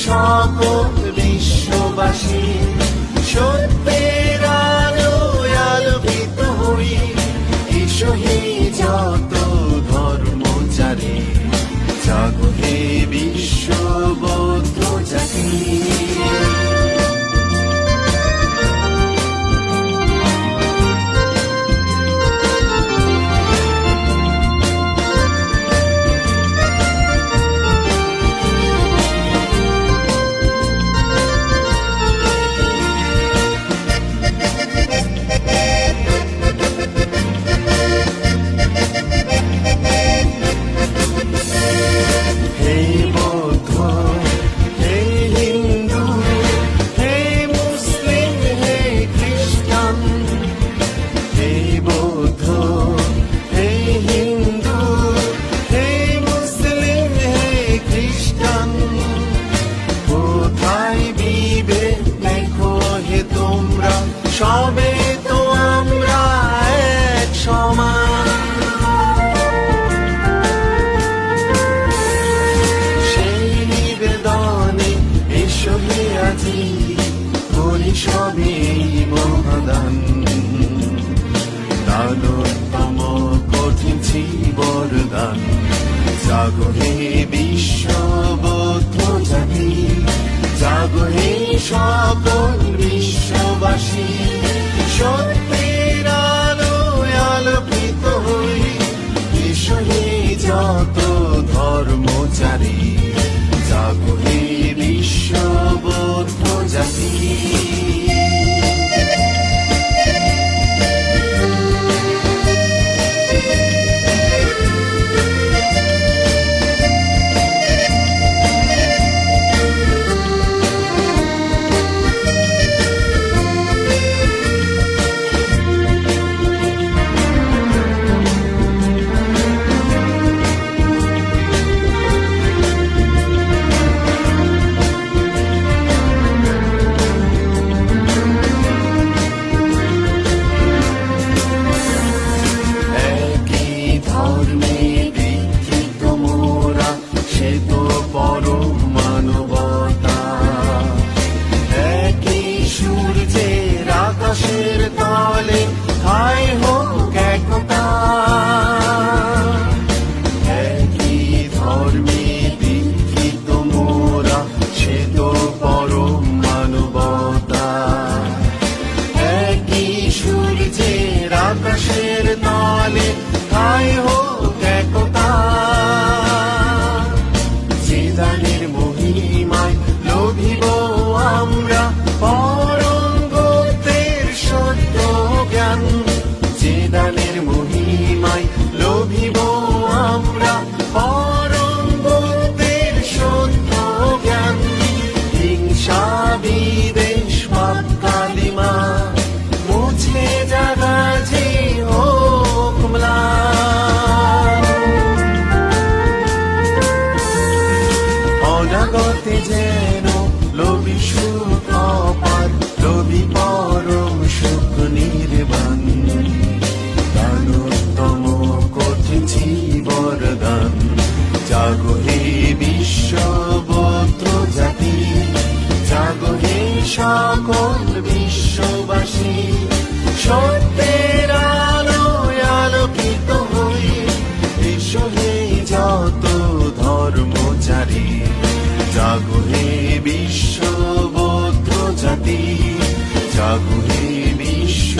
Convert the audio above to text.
সকল বিশ্ববাসী সত্যের আলোয় আলোকিত হই। এসো হে যত ধর্মচারী, জাগো হে বিশ্ববৌদ্ধ জাতি। সবে তো আমরা এক সমান, সেই নিবেদনে এসো হে আজি করি সবে মহাদান। দানতম কঠিন বরদান, জাগো হে বিশ্ববৌদ্ধ জাতি, জাগো হে সকল বিশ্ববাসী সত্যের আলোয় আলোকিত হই। এসো হে যত ধর্মচারী, জাগো হে বিশ্ববৌদ্ধ জাতি। আকাশের তলে ঠাই হোক একতা, একই ধর্মে দীক্ষিত মোরা, সে তো পরম মানবতা। একই সূর্যের আকাশের তলে ঠাই হোক একতা, যে দানের মহিমায় লোভিব আমরা যে দানের মহিমায় লোভিব আমরা পরম বৌদ্ধের সত্য জ্ঞান। হিংসা বিদ্বেষ পাপ কালিমা মুছে জাগা যে হোক ম্লান। অনাগতে যেন লোভী সুখ অপার, লোভী পরম সুখ নির্বাণ। দানতম কঠিন বরদান, জাগো হে বিশ্ববৌদ্ধ জাতি, জাগো হে সকল বিশ্ববাসী সত্যের আলোয় আলোকিত হই। এসো হে যত ধর্মচারী, জাগো হে বিশ্ববৌদ্ধ জাতি, জাগো হে বিশ্ব